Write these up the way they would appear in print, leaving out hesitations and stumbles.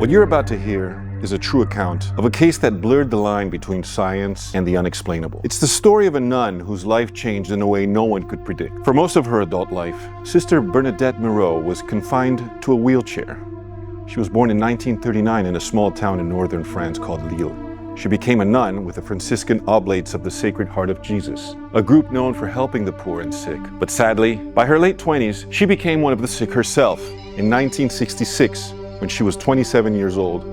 What you're about to hear is a true account of a case that blurred the line between science and the unexplainable. It's the story of a nun whose life changed in a way no one could predict. For most of her adult life, Sister Bernadette Moreau was confined to a wheelchair. She was born in 1939 in a small town in northern France called Lille. She became a nun with the Franciscan Oblates of the Sacred Heart of Jesus, a group known for helping the poor and sick. But sadly, by her late 20s, she became one of the sick herself. In 1966, when she was 27 years old,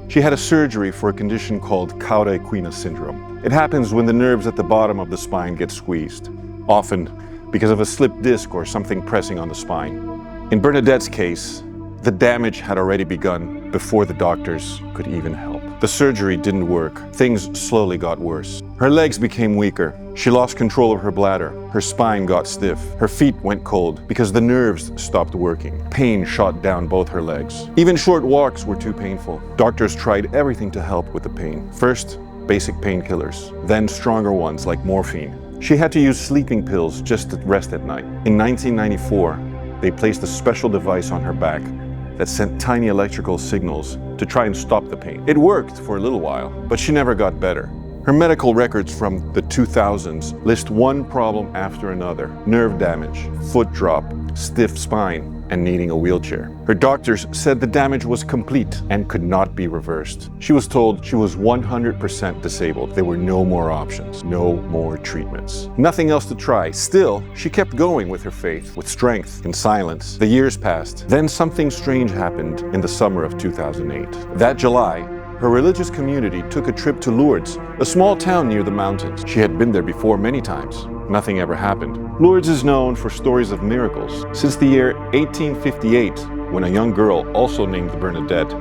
she had a surgery for a condition called cauda equina syndrome. It happens when the nerves at the bottom of the spine get squeezed, often because of a slipped disc or something pressing on the spine. In Bernadette's case, the damage had already begun before the doctors could even help. The surgery didn't work. Things slowly got worse. Her legs became weaker. She lost control of her bladder. Her spine got stiff. Her feet went cold because the nerves stopped working. Pain shot down both her legs. Even short walks were too painful. Doctors tried everything to help with the pain. First, basic painkillers, then stronger ones like morphine. She had to use sleeping pills just to rest at night. In 1994, they placed a special device on her back that sent tiny electrical signals to try and stop the pain. It worked for a little while, but she never got better. Her medical records from the 2000s list one problem after another: nerve damage, foot drop, stiff spine, and needing a wheelchair. Her doctors said the damage was complete and could not be reversed. She was told she was 100% disabled. There were no more options, no more treatments, nothing else to try. Still, she kept going with her faith, with strength, in silence. The years passed. Then something strange happened in the summer of 2008. That July, her religious community took a trip to Lourdes, a small town near the mountains. She had been there before many times. Nothing ever happened. Lourdes is known for stories of miracles. Since the year 1858, when a young girl, also named Bernadette,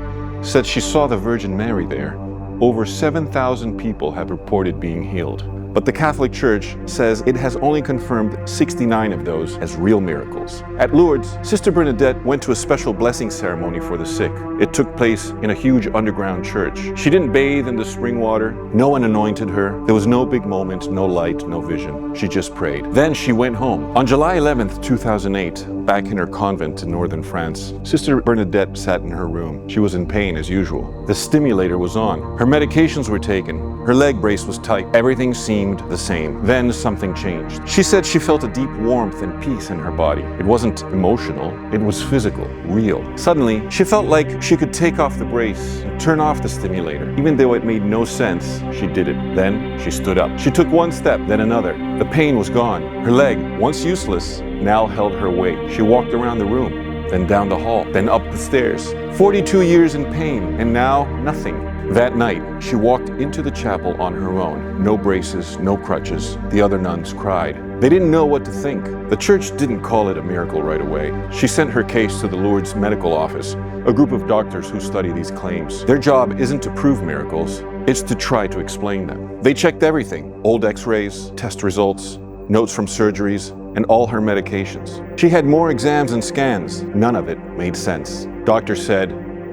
said she saw the Virgin Mary there, over 7,000 people have reported being healed. But the Catholic Church says it has only confirmed 69 of those as real miracles. At Lourdes, Sister Bernadette went to a special blessing ceremony for the sick. It took place in a huge underground church. She didn't bathe in the spring water. No one anointed her. There was no big moment, no light, no vision. She just prayed. Then she went home. On July 11th, 2008, back in her convent in northern France, Sister Bernadette sat in her room. She was in pain as usual. The stimulator was on. Her medications were taken. Her leg brace was tight. Everything seemed the same. Then something changed. She said she felt a deep warmth and peace in her body. It wasn't emotional, it was physical, real. Suddenly, she felt like she could take off the brace and turn off the stimulator. Even though it made no sense, she did it. Then she stood up. She took one step, then another. The pain was gone. Her leg, once useless, now held her weight. She walked around the room, then down the hall, then up the stairs. 42 years in pain, and now nothing. That night, she walked into the chapel on her own. No braces, no crutches. The other nuns cried. They didn't know what to think. The church didn't call it a miracle right away. She sent her case to the Lourdes Medical Office, a group of doctors who study these claims. Their job isn't to prove miracles, it's to try to explain them. They checked everything: old x-rays, test results, notes from surgeries, and all her medications. She had more exams and scans. None of it made sense. Doctors said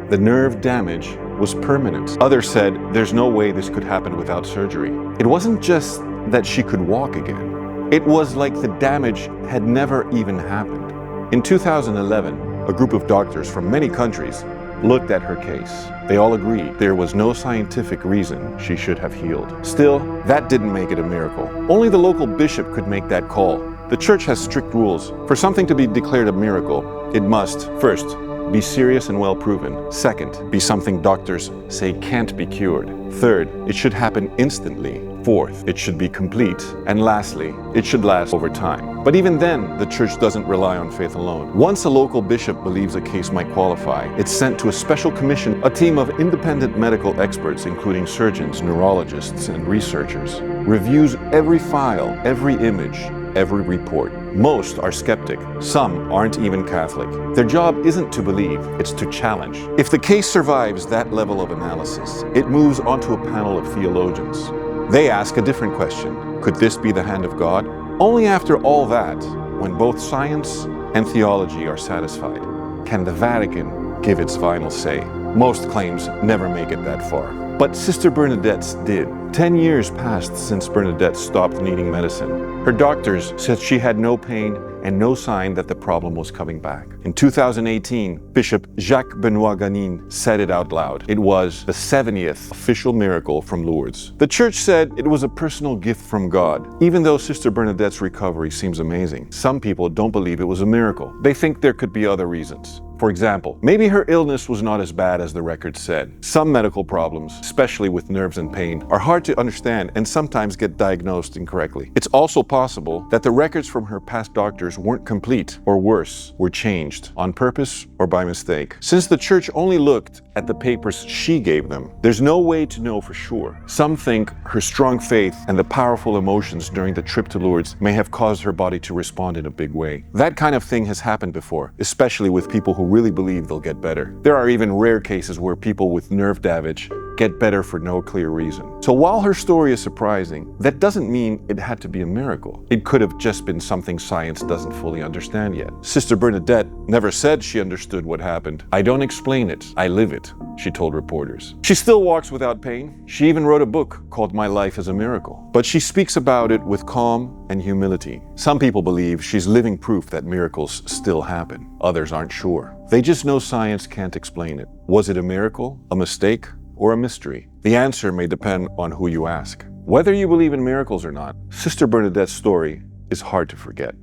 the nerve damage was permanent. Others said there's no way this could happen without surgery. It wasn't just that she could walk again. It was like the damage had never even happened. In 2011, a group of doctors from many countries looked at her case. They all agreed there was no scientific reason she should have healed. Still, that didn't make it a miracle. Only the local bishop could make that call. The church has strict rules. For something to be declared a miracle, it must, first, be serious and well proven. Second, be something doctors say can't be cured. Third, it should happen instantly. Fourth, it should be complete. And lastly, it should last over time. But even then, the church doesn't rely on faith alone. Once a local bishop believes a case might qualify, it's sent to a special commission, a team of independent medical experts, including surgeons, neurologists, and researchers, reviews every file, every image, every report. Most are skeptic. Some aren't even Catholic. Their job isn't to believe, it's to challenge. If the case survives that level of analysis, it moves onto a panel of theologians. They ask a different question. Could this be the hand of God? Only after all that, when both science and theology are satisfied, can the Vatican give its final say. Most claims never make it that far. But Sister Bernadette's did. 10 years passed since Bernadette stopped needing medicine. Her doctors said she had no pain and no sign that the problem was coming back. In 2018, Bishop Jacques Benoit Ganin said it out loud. It was the 70th official miracle from Lourdes. The church said it was a personal gift from God. Even though Sister Bernadette's recovery seems amazing, some people don't believe it was a miracle. They think there could be other reasons. For example, maybe her illness was not as bad as the records said. Some medical problems, especially with nerves and pain, are hard to understand and sometimes get diagnosed incorrectly. It's also possible that the records from her past doctors weren't complete, or worse, were changed on purpose or by mistake. Since the church only looked at the papers she gave them, there's no way to know for sure. Some think her strong faith and the powerful emotions during the trip to Lourdes may have caused her body to respond in a big way. That kind of thing has happened before, especially with people who really believe they'll get better. There are even rare cases where people with nerve damage get better for no clear reason. So while her story is surprising, that doesn't mean it had to be a miracle. It could have just been something science doesn't fully understand yet. Sister Bernadette never said she understood what happened. "I don't explain it, I live it," she told reporters. She still walks without pain. She even wrote a book called My Life as a Miracle. But she speaks about it with calm and humility. Some people believe she's living proof that miracles still happen. Others aren't sure. They just know science can't explain it. Was it a miracle, a mistake, or a mystery? The answer may depend on who you ask. Whether you believe in miracles or not, Sister Bernadette's story is hard to forget.